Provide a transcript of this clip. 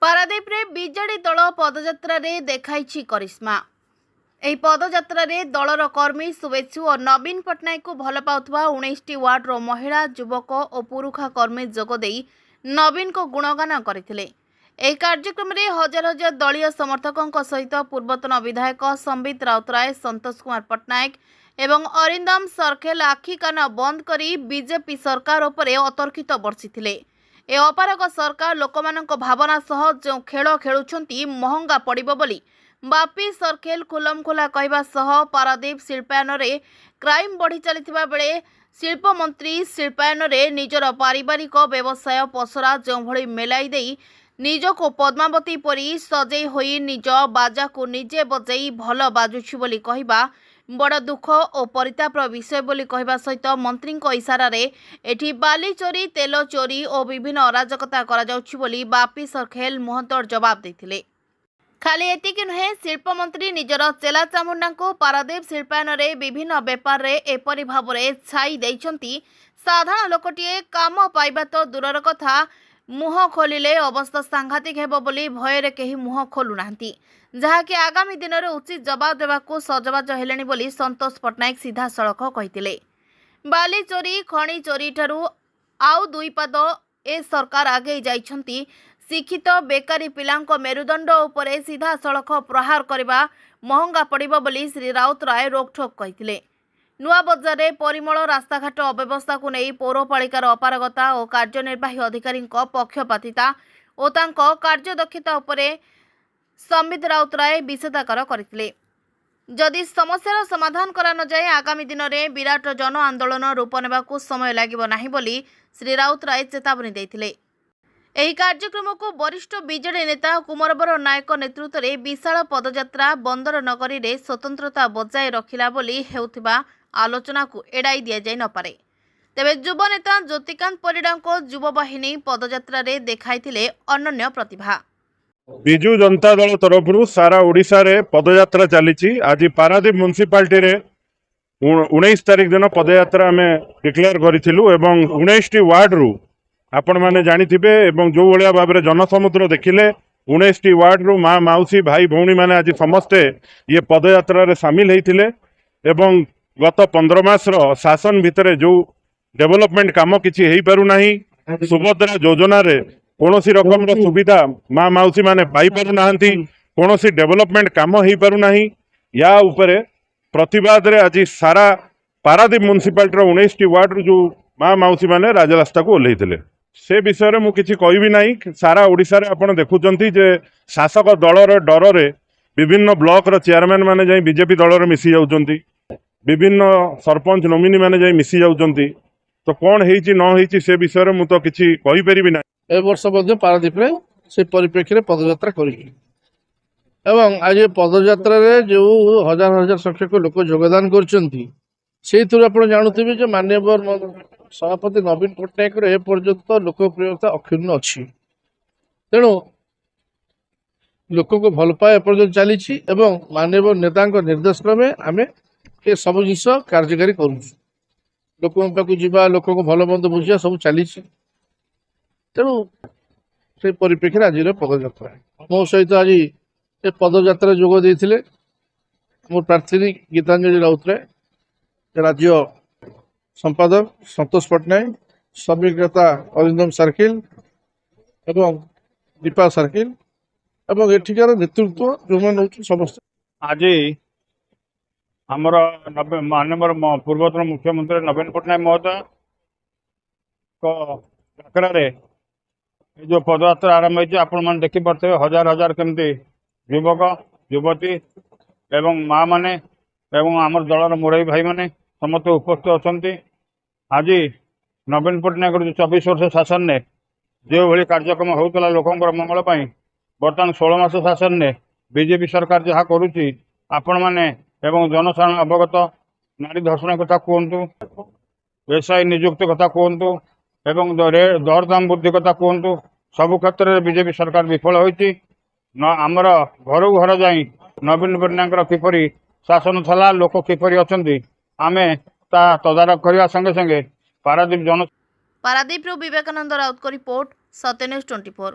पारादीप रे बीजेडी दल पदयात्रा रे देखाइछि करिश्मा। एही पदयात्रा रे दलर कर्मी शुभेच्छु और नवीन पट्टनायक को भल पाउथबा 19टी वार्ड रो महिला युवक और पुरुषा कर्मी जोगदेई नवीन को गुणगान करथिले। एही कार्यक्रम रे हजार हजार दलीय समर्थकों सहित पूर्वतन विधायक संबित राउतराय, संतोष कुमार पट्टनायक एवं अरिंदम सरखेल आखि कान बंद करी बीजेपी सरकार उपरे अतर्कित बर्षिथिले। ए अपारक सरकार लोकमानक भावना सह जो खेल खेलुछंती महंगा पड़िबो बोली बापी सरखेल खुलमखोला कहवा सह पारादीप शिल्पायन रे क्राइम बढ़ी चलिथिबा बेले शिल्प मंत्री शिल्पायन रे निजर पारिवारिक व्यवसाय पसरा जो भली मेलाई देई निजको पद्मावती परी सजई होई निज बाजा को निजे बजई भल बाजुछि बोली कहवा बड़ दुख और परितापर विषय बोली कहवा सहित मंत्री इशारा रे एठी बाली चोरी, तेल चोरी और विभिन्न अराजकता करा जाउछि बोली बापी सरखेल मुहंतोड़ जवाब देथिले। खाली एतिकी नुहे, शिल्प मंत्री निजर चेला चामुंडा को पारादीप शिल्पायन रे विभिन्न बेपार रे एपरि भाबरे छाई देइछंती साधारण लोकटिए काम पाइबा तो दूरर कथा मुह खोलिले अवस्था सांघातिक हेबो बोली भୟରେ केही मुह खोलु नांती, जहाँकि आगामी दिन में उचित जवाब देवाकू सजबाज हेलेनी बोली संतोष पट्टनायक सीधा सड़क कहिथिले। बाली चोरी, खणी चोरी ठारू आउ दुई पाद ए सरकार आगे जाइछंती शिक्षित बेकारी पिलांको मेरुदंड उपरे सीधा सड़क प्रहार करबा महंगा पड़िबो बोली श्री राउतराय रोकठोक कहिथिले। नुआ बजार में परिमल रास्ताघाट अव्यवस्था को नहीं पौरपालिकार अपारगता और कार्यनिर्वाही अधिकारी पक्षपातिता और तांको कार्यदक्षता उपरे संबित राउतराय विषेदाकर करथिले। जदि समस्यार समाधान करा न जाए आगामी दिन में विराट जन आंदोलन रूप नेबाकू समय लागिबो नाही बोली श्री राउतराय चेतावनी देथिले। एही कार्यक्रम को वरिष्ठ बीजेडी नेता कुमरबर नायक नेतृत्व में विशाल पदयात्रा बंदर नगरी रे स्वतंत्रता बजाय रखिला बोली हेउथिबा आलोचना को एड़ाई दिया जाय न पारे। तेबे युव नेता ज्योतिकांत परिडा को युव बाहिनी पदयात्रा रे देखाइथिले अनन्य प्रतिभा। बिजु जनता दल तरफ सारा ओडिशा रे पदयात्रा चली। आज पारादीप म्युनिसिपालिटी रे 19 तारिख दिन पदयात्रा आम डिक्लेयर करूँ एवं 19टी वार्ड रु आपण मैंने जानिथिबे एवं जो भाया भाव में जनसमुद्र देखिले 19टी वार्ड रु माँ माउसी भाई भौणी मैंने आज समस्ते ये पदयात्रा रे सामिल होते एवं गत 15 मास शासन भितर जो डेवलपमेंट काम किसी हो पारु नाही, सुभद्रा योजना रे कौनसी रकम सुविधा माँ माउसी मैंने पाई पारु नाहंती, कौनसी डेवलपमेंट काम हो पारु नाही। या उपरे प्रतिवाद रे आज सारा पारादीप म्युनिसिपालिटी 19टी वार्ड जो माँ माउसी मैंने राजरास्ता को ओह्लैथिले से विषय में मुझे कहबी नहीं। सारा ओडिशा रे आपण देखुचंती जे शासक दलर डर रे विभिन्न ब्लॉक रो चेयरमैन माने जाई बीजेपी दल रे मिसी जाउचंती, विभिन्न सरपंच नोमिनी माने जाई मिसी जाउचंती। तो कौन हेची न हेची से विषय में तो किछि कहि परिबि ना। ए वर्ष मध्ये पारादीप रे से परिप्रेक्षी रे पदयात्रा करी एवं आज पदयात्रा रे जो हजार हजार संख्यक लोक योगदान करचंती से थ्रू आपण जानुथिबे जे माननीय सभापति नवीन पट्टनायक रे पर्यंत लोकप्रियता अक्षुण्ण अच्छी, तेणु लोक को भल पाए पर्यंत चली एवं माननीय नेता निर्देश क्रमे आम ये सब जिस कार्यकारी करूँ। लोक पाक जा लोक को भल मंद बुझा सब चली, तेणु से परिप्रेक्षी आज पदयात्रा मो सहित आज ये पदयात्रा जोग देते मोर प्रार्थी गीतांजलि राउतराय, राज्य संपादक संतोष पट्टनायक, श्रमिक नेता अरिंदम सरखेल एवं दीपा सरखेल एवं एठिकार नेतृत्व जो मैंने समस्त। आज आमर माननीय पूर्वतन मुख्यमंत्री नवीन पट्टनायक महोदय डाकरा जो पदयात्रा आरंभ होती आपण मैंने देखिपे हजार हजार केमती युवक युवती एवं माँ माने एवं आमर दलर मुरई भाई माने समस्त उपस्थित अच्छा। आज नवीन पट्टनायक जो 24 वर्ष शासन ने जो भाई कार्यक्रम होता लोकंर मंगल बर्तमान 16 मास शासन ने बीजेपी सरकार जहाँ करुच्ची आपण मैंने एवं जनसाधारण अवगत नारी धर्षण कथा कहतु, एसआई नियुक्ति कथा कहतु एवं दरदाम वृद्धि कथा कहतु, सबु क्षेत्र में बीजेपी सरकार विफल होती। आमर घर घर जाई नवीन पट्टनायक किपरि शासन थला लोक किपरि अछंती आमे ता तदारक करने संगे संगे पारादीप विवेकानंद राउत को रिपोर्ट सत्य न्यूज 24।